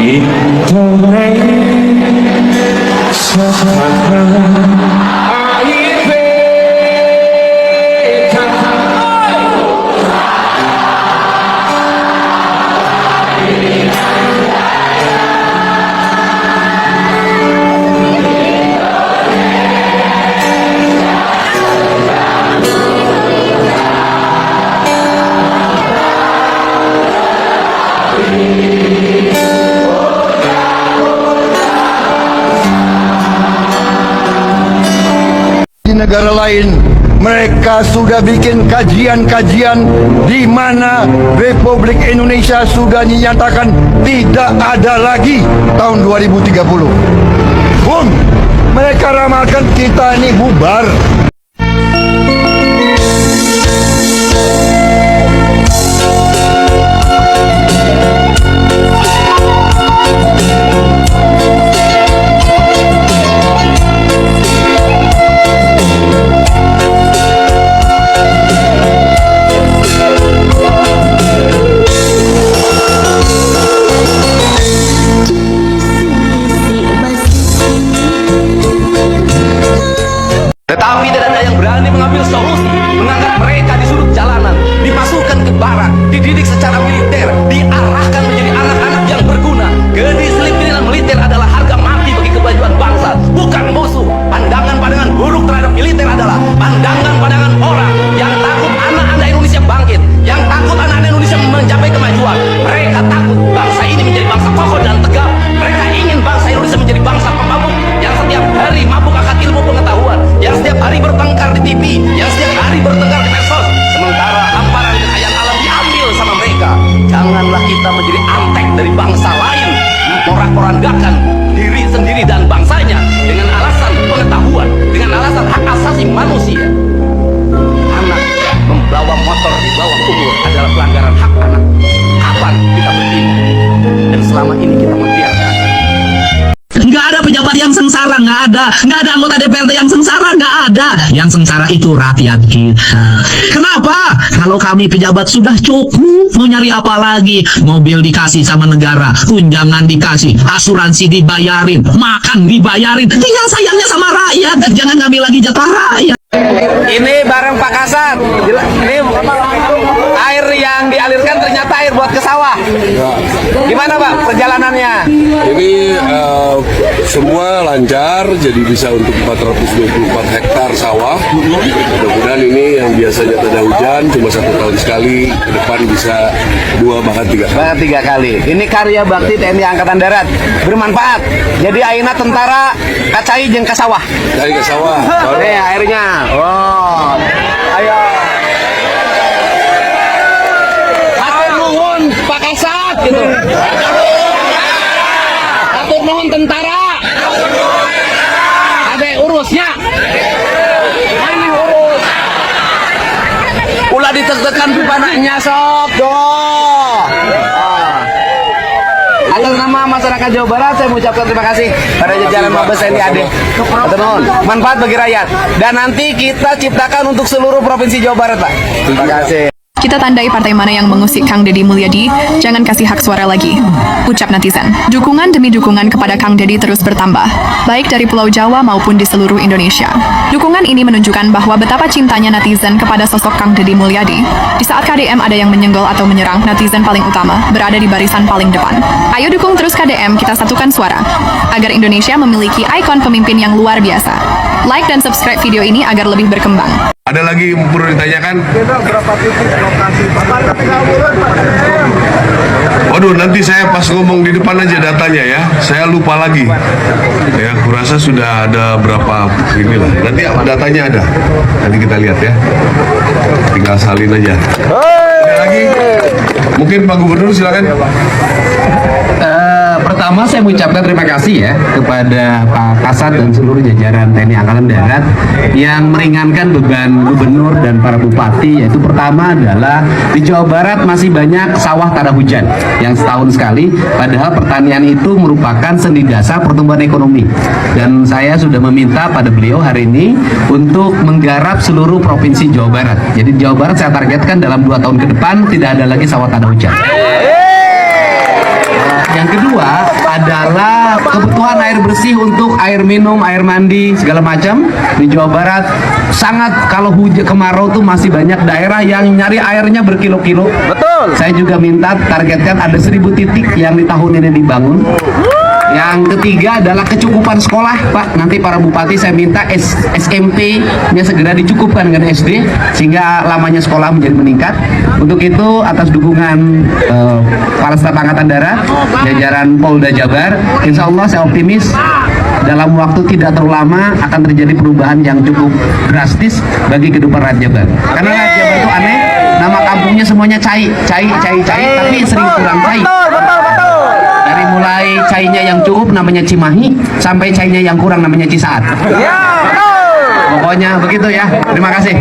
Di negara lain mereka sudah bikin kajian-kajian di mana Republik Indonesia sudah dinyatakan tidak ada lagi tahun 2030. Bung, mereka ramalkan kita ini bubar. Tetapi tidak ada yang berani mengambil solusi, mengangkat mereka di sudut jalanan, dimasukkan ke barak, dididik secara militer, diarahkan menjadi anak-anak yang berguna. Kedisiplinan militer adalah harga mati bagi kemajuan bangsa, bukan musuh. Pandangan-pandangan buruk terhadap militer adalah pandangan-pandangan orang yang takut anak-anak Indonesia bangkit, yang takut anak-anak Indonesia mencapai kemajuan. Mereka takut bangsa ini menjadi bangsa kokoh dan tegap. Mereka ingin bangsa Indonesia menjadi bangsa pemabuk yang setiap hari mabuk akan ilmu pengetahuan, yang setiap hari bertengkar di TV, yang setiap hari bertengkar di medsos, sementara hamparan kekayaan alam diambil sama mereka. Janganlah kita menjadi antek dari bangsa lain, memporak-porandakan diri sendiri dan bangsanya dengan alasan pengetahuan, dengan alasan hak asasi manusia. Anak membawa motor di bawah umur adalah pelanggaran hak anak. Kapan kita bertindak? Dan selama ini kita membiarkan. Nggak ada pejabat yang sengsara, nggak ada anggota DPRD yang sengsara, nggak ada. Yang sengsara itu rakyat kita. Kenapa? Kalau kami pejabat sudah cukup, mau nyari apa lagi? Mobil dikasih sama negara, tunjangan dikasih, asuransi dibayarin, makan dibayarin, tinggal sayangnya sama rakyat. Jangan ngambil lagi jatah rakyat. Ini bareng Pak Kasat. Ini air yang dialirkan ternyata air buat ke sawah. Gimana Pak perjalanannya? Ini semua lancar, jadi bisa untuk 424 hektar sawah. Mudah-mudahan ini yang biasanya tidak ada hujan, cuma 1 tahun sekali, ke depan bisa 2 bahkan 3 kali. Bahkan 3 kali. Ini karya bakti TNI Angkatan Darat, bermanfaat. Jadi aina tentara kacai jeung ke sawah. Dari ke sawah. Nih airnya. Oh, ayo. Hatur nuhun Pak Kasat gitu. Hatur nuhun tentara. Ada urusnya. Ini urus. Ulah ditek-tekan pipananya sok doh. Atas nama masyarakat Jawa Barat, saya mengucapkan terima kasih pada jajaran Mabes TNI AD. Manfaat bagi rakyat. Dan nanti kita ciptakan untuk seluruh provinsi Jawa Barat, Pak. Terima kasih. Kita tandai partai mana yang mengusik Kang Deddy Mulyadi, jangan kasih hak suara lagi. Ucap netizen. Dukungan demi dukungan kepada Kang Deddy terus bertambah, baik dari Pulau Jawa maupun di seluruh Indonesia. Dukungan ini menunjukkan bahwa betapa cintanya netizen kepada sosok Kang Deddy Mulyadi. Di saat KDM ada yang menyenggol atau menyerang, netizen paling utama berada di barisan paling depan. Ayo dukung terus KDM, kita satukan suara, agar Indonesia memiliki ikon pemimpin yang luar biasa. Like dan subscribe video ini agar lebih berkembang. Ada lagi yang perlu ditanyakan? Berapa titik lokasi? Waduh, nanti saya pas ngomong di depan aja datanya ya. Saya lupa lagi. Ya, kurasa sudah ada berapa inilah. Nanti datanya ada. Nanti kita lihat ya. Tinggal salin aja. Ada lagi? Mungkin Pak Gubernur silakan. Pertama saya mengucapkan terima kasih ya kepada Pak Kasat dan seluruh jajaran TNI Angkatan Darat yang meringankan beban gubernur dan para bupati, yaitu pertama adalah di Jawa Barat masih banyak sawah tak ada hujan yang setahun sekali, padahal pertanian itu merupakan sendi dasar pertumbuhan ekonomi. Dan saya sudah meminta pada beliau hari ini untuk menggarap seluruh provinsi Jawa Barat. Jadi di Jawa Barat saya targetkan dalam 2 tahun ke depan tidak ada lagi sawah tak ada hujan. Yang kedua, adalah kebutuhan air bersih untuk air minum, air mandi, segala macam di Jawa Barat. Sangat kalau hujan kemarau tuh masih banyak daerah yang nyari airnya berkilo-kilo. Betul. Saya juga minta targetkan ada 1000 titik yang di tahun ini dibangun. Yang ketiga adalah kecukupan sekolah, Pak. Nanti para bupati saya minta SMP-nya segera dicukupkan dengan SD sehingga lamanya sekolah menjadi meningkat. Untuk itu atas dukungan para staf Angkatan Darat, jajaran Polda Jabar, insya Allah saya optimis dalam waktu tidak terlalu lama akan terjadi perubahan yang cukup drastis bagi kehidupan rakyat Jabar. Karena rakyat Jabar itu aneh, nama kampungnya semuanya cai, tapi sering kurang cai. Dari mulai cainya yang cukup namanya Cimahi sampai cainya yang kurang namanya Cisaat. Pokoknya begitu ya. Terima kasih.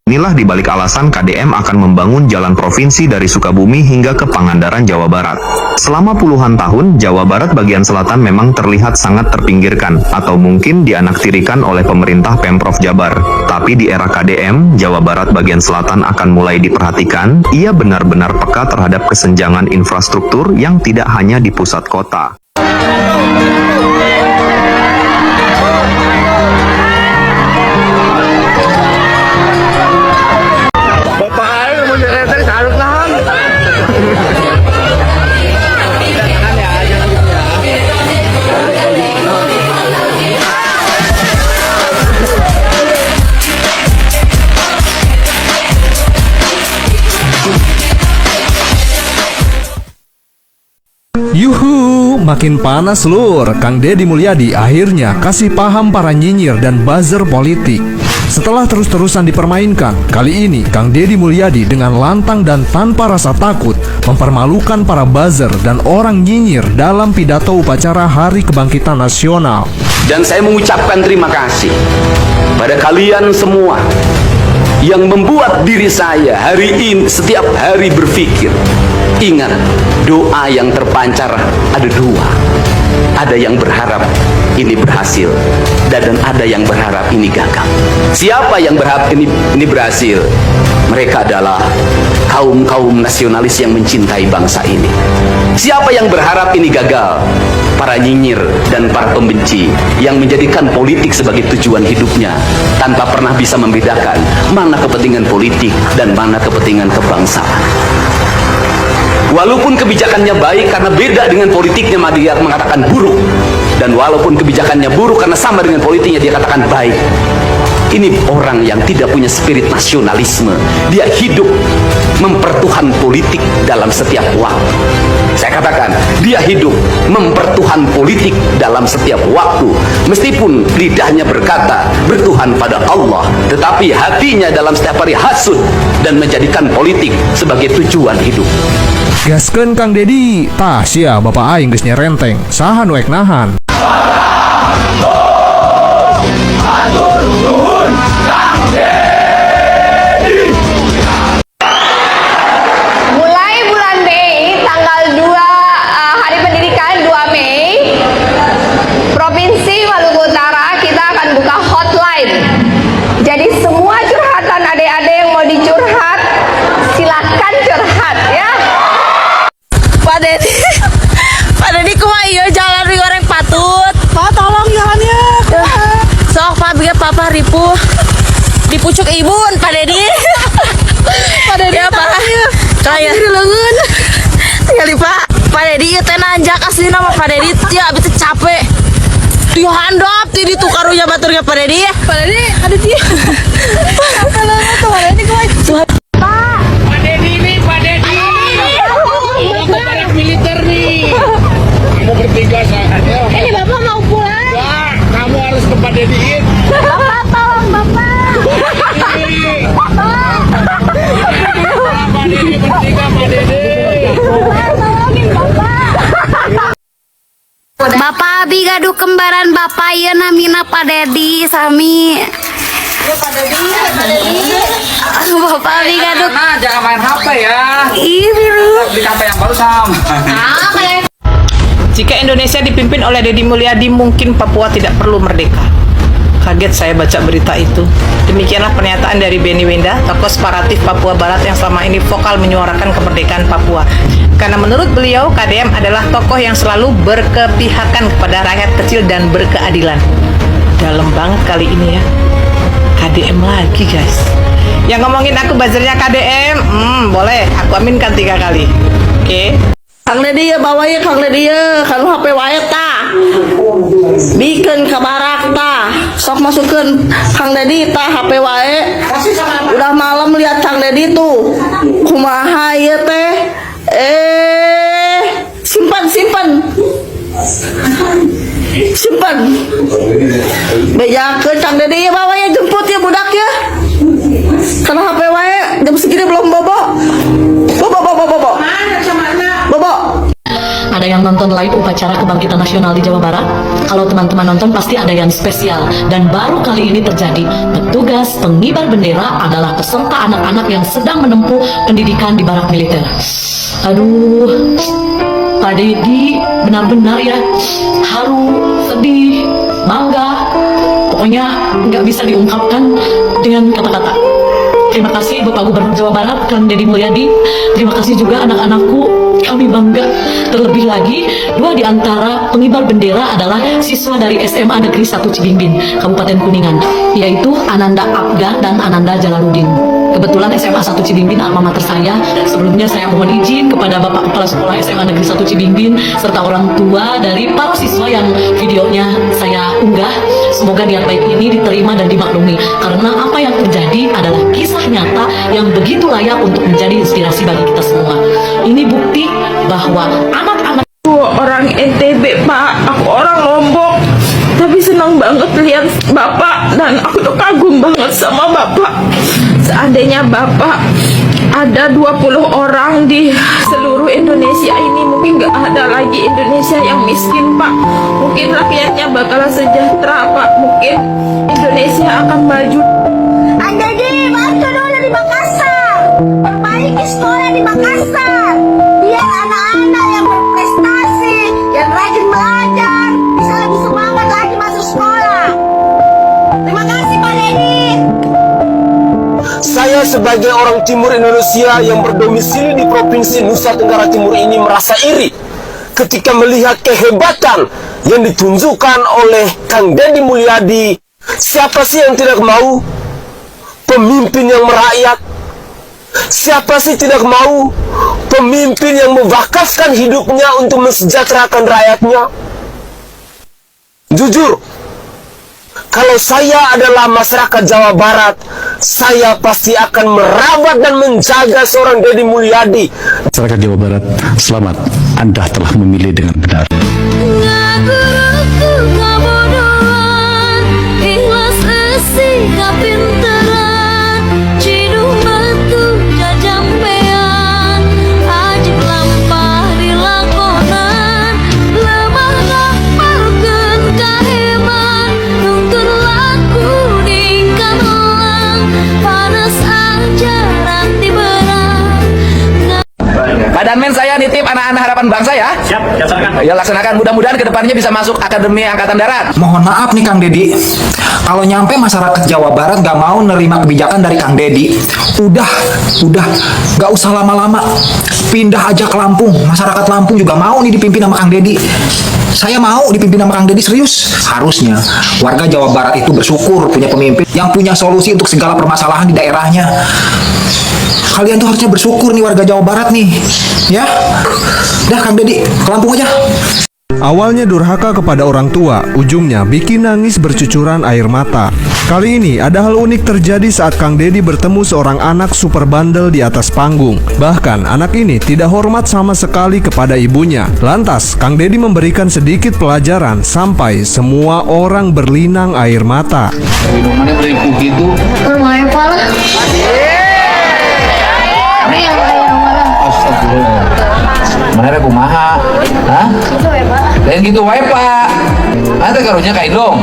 Inilah dibalik alasan KDM akan membangun jalan provinsi dari Sukabumi hingga ke Pangandaran, Jawa Barat. Selama puluhan tahun, Jawa Barat bagian selatan memang terlihat sangat terpinggirkan atau mungkin dianaktirikan oleh pemerintah Pemprov Jabar. Tapi di era KDM, Jawa Barat bagian selatan akan mulai diperhatikan. Ia benar-benar peka terhadap kesenjangan infrastruktur yang tidak hanya di pusat kota. Yuhu, makin panas lur. Kang Deddy Mulyadi akhirnya kasih paham para nyinyir dan buzzer politik. Setelah terus-terusan dipermainkan, kali ini Kang Deddy Mulyadi dengan lantang dan tanpa rasa takut mempermalukan para buzzer dan orang nyinyir dalam pidato upacara Hari Kebangkitan Nasional. Dan saya mengucapkan terima kasih pada kalian semua yang membuat diri saya hari ini setiap hari berpikir. Ingat, doa yang terpancar ada dua. Ada yang berharap ini berhasil, dan ada yang berharap ini gagal. Siapa yang berharap ini berhasil? Mereka adalah kaum nasionalis yang mencintai bangsa ini. Siapa yang berharap ini gagal? Para nyinyir dan para pembenci yang menjadikan politik sebagai tujuan hidupnya tanpa pernah bisa membedakan mana kepentingan politik dan mana kepentingan kebangsaan. Walaupun kebijakannya baik karena beda dengan politiknya, dia mengatakan buruk. Dan walaupun kebijakannya buruk karena sama dengan politiknya, dia katakan baik. Ini orang yang tidak punya spirit nasionalisme. Dia hidup mempertuhan politik dalam setiap waktu. Saya katakan, dia hidup mempertuhan politik dalam setiap waktu. Meskipun lidahnya berkata bertuhan pada Allah, tetapi hatinya dalam setiap hari hasud dan menjadikan politik sebagai tujuan hidup. Gaskeun Kang Deddy, tah sia Bapak aing geus nyerenteng, saha nu ek nahan. Mulai bulan Mei, tanggal 2 Hari Pendidikan 2 Mei, Provinsi Maluku Utara kita akan buka hotline. Jadi semua curhatan adik-adik yang mau dicurhat, silakan curhat ya. Pak Deddy kumaha ieu jalan goreng patut. Pak tolong jalannya. Sok Pak biar Papa ripuh. Dipucuk ibun Pak Deddy. Pak Deddy ya Pak. Kayak leungeun. Tinggali Pak. Pak Deddy ieu teh nanjak asli nama Pak Deddy ya abis capek. Di handap ti ditu karunya baturnya Pak Deddy. Pak Deddy ada di. Capek leungeun tuh Pak Deddy kumaha. Pak Deddy nih Pak Deddy. Militer nih. Kamu bertiga saja. Ini Bapak mau pulang? Enggak, kamu harus ke Pak Dediin. Bapak tolong Bapak. Pak Dedi bertiga Pak Dedi. Tolongin Bapak. Bapak abi gaduh kembaran Bapak ieu namina Pak Dedi sami. Pak Dedi. Bapak abi gaduh. Nah, jangan main HP ya. Ih, biru. Beli HP yang baru Sam. Jika Indonesia dipimpin oleh Deddy Mulyadi, mungkin Papua tidak perlu merdeka. Kaget saya baca berita itu. Demikianlah pernyataan dari Benny Wenda, tokoh separatif Papua Barat yang selama ini vokal menyuarakan kemerdekaan Papua. Karena menurut beliau, KDM adalah tokoh yang selalu berkepihakan kepada rakyat kecil dan berkeadilan. Dalam banget kali ini ya. KDM lagi guys. Yang ngomongin aku buzzernya KDM, boleh, aku aminkan 3 kali. Oke. Kang Dedi ya bawa ya Kang Dedi ya, kalau HP wae ta. Bikin kabarak ta. Sok masukin Kang Dedi ta HP wae. Udah malam lihat Kang Dedi tuh. Kumaha ya teh? Simpan. Bejakeun Kang Dedi ya bawa ya, jemput ya budak ya. Karena HP wae jam segini belum bobo. Ada yang nonton live upacara kebangkitan nasional di Jawa Barat? Kalau teman-teman nonton pasti ada yang spesial. Dan baru kali ini terjadi. Petugas pengibar bendera adalah peserta anak-anak yang sedang menempuh pendidikan di barak militer. Aduh, Pak Deddy benar-benar ya haru, sedih, bangga. Pokoknya nggak bisa diungkapkan dengan kata-kata. Terima kasih Bapak Gubernur Jawa Barat, Kang Deddy Mulyadi. Terima kasih juga anak-anakku. Kami bangga. Terlebih lagi, 2 di antara pengibar bendera adalah siswa dari SMA Negeri 1 Cibimbing, Kabupaten Kuningan, yaitu Ananda Abga dan Ananda Jalaluddin. Kebetulan SMA 1 Cibimbing alma mater saya. Sebelumnya saya mohon izin kepada Bapak Kepala Sekolah SMA Negeri 1 Cibimbing serta orang tua dari para siswa yang videonya saya unggah. Semoga niat baik ini diterima dan dimaklumi, karena apa yang terjadi adalah kisah nyata yang begitu layak untuk menjadi inspirasi bagi kita semua. Ini bukti bahwa anak-anak orang NTB Pak, aku orang Lombok, tapi senang banget lihat Bapak dan aku tuh kagum banget sama Bapak. Seandainya Bapak ada 20 orang di seluruh Indonesia ini, mungkin gak ada lagi Indonesia yang miskin Pak. Mungkin rakyatnya bakal sejahtera Pak. Mungkin Indonesia akan maju. Jadi bantu dulu di Makassar, perbaiki sekolah di Makassar, biar anak-anak yang berprestasi, yang rajin belajar, bisa lebih semangat lagi masuk sekolah. Terima kasih Pak Deddy. Saya sebagai orang timur Indonesia yang berdomisili di Provinsi Nusa Tenggara Timur ini merasa iri ketika melihat kehebatan yang ditunjukkan oleh Kang Deddy Mulyadi. Siapa sih yang tidak mau pemimpin yang merakyat? Siapa sih tidak mau pemimpin yang mewakafkan hidupnya untuk mensejahterakan rakyatnya? Jujur, kalau saya adalah masyarakat Jawa Barat, saya pasti akan merawat dan menjaga seorang Deddy Mulyadi. Masyarakat Jawa Barat, selamat, Anda telah memilih dengan benar. Pak Danmen, saya nitip anak-anak harapan bangsa ya. Siap, laksanakan. Ya laksanakan, mudah-mudahan kedepannya bisa masuk Akademi Angkatan Darat. Mohon maaf nih Kang Deddy, kalau nyampe masyarakat Jawa Barat gak mau nerima kebijakan dari Kang Deddy, udah, gak usah lama-lama, pindah aja ke Lampung. Masyarakat Lampung juga mau nih dipimpin sama Kang Deddy. Saya mau dipimpin sama Kang Deddy, serius. Harusnya warga Jawa Barat itu bersyukur punya pemimpin yang punya solusi untuk segala permasalahan di daerahnya. Kalian tuh harusnya bersyukur nih warga Jawa Barat nih, ya. Dah Kang Deddy, ke Lampung aja. Awalnya durhaka kepada orang tua, ujungnya bikin nangis bercucuran air mata. Kali ini ada hal unik terjadi saat Kang Deddy bertemu seorang anak super bandel di atas panggung. Bahkan anak ini tidak hormat sama sekali kepada ibunya. Lantas Kang Deddy memberikan sedikit pelajaran sampai semua orang berlinang air mata. Minumannya beribu gitu. Lumayan pala. Astagfirullah. Mana kumaha? Hah? Dan gitu wae Pak. Ada karunya kain dong.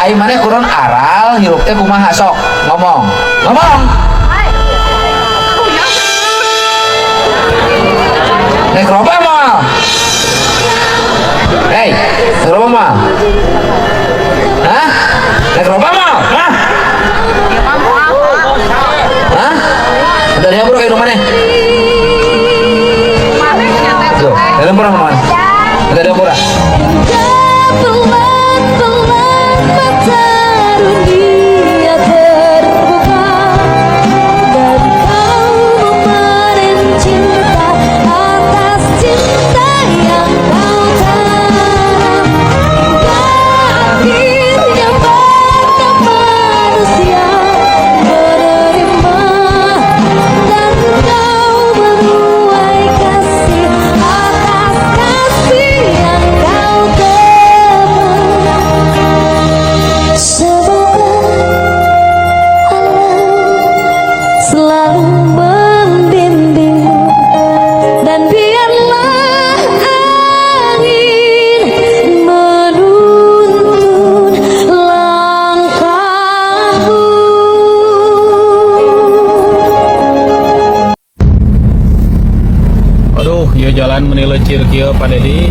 Ai mana kurang aral, hirup teh kumaha sok ngomong. yang murah mana? Ada yang murah. Pelan-pelan mata dunia terbuka dan kau memanen cinta atas cinta yang kau tanam. Hingga akhirnya mata manusia menerima dan kau menuai kasih atas kasih yang kau teman. Semoga Allah selalu membimbing dan biarlah angin menuntun langkahmu. Aduh, ya jalan menilecir kieu Pak Dedi.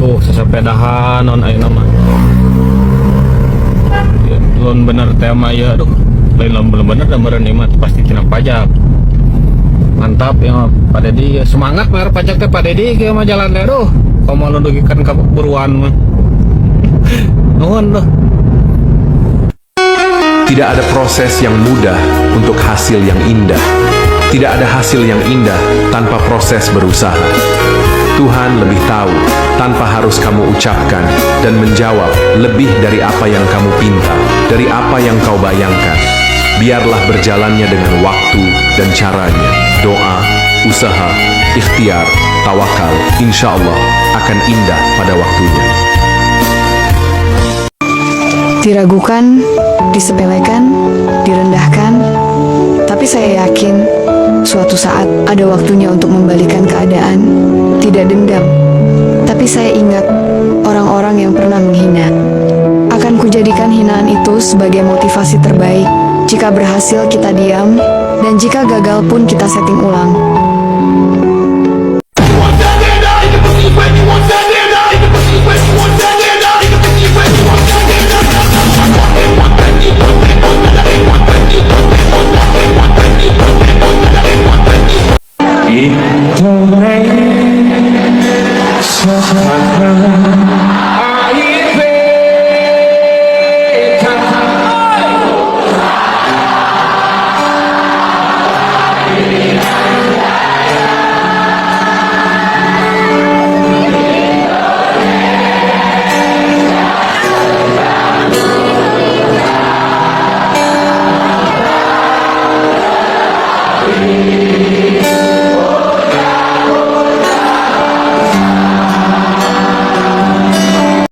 Tuh, sesepedahan non ayeuna mah. Lain bener tema ya, aduh. Lain belum bener dan meureun mah pasti kena pajak. Mantap ya Pak Dedi, semangat bayar pajak teh Pak Dedi kieu mah jalan teh aduh. Komo nundugikan ka buruan mah. Nuhun tuh. Tidak ada proses yang mudah untuk hasil yang indah. Tidak ada hasil yang indah tanpa proses berusaha. Tuhan lebih tahu tanpa harus kamu ucapkan dan menjawab lebih dari apa yang kamu pinta, dari apa yang kau bayangkan. Biarlah berjalannya dengan waktu dan caranya. Doa, usaha, ikhtiar, tawakal, insya Allah akan indah pada waktunya. Diragukan, disepelekan, direndahkan, tapi saya yakin suatu saat ada waktunya untuk membalikan keadaan. Tidak dendam, tapi saya ingat orang-orang yang pernah menghina. Akan kujadikan hinaan itu sebagai motivasi terbaik. Jika berhasil kita diam, dan jika gagal pun kita setting ulang. Itu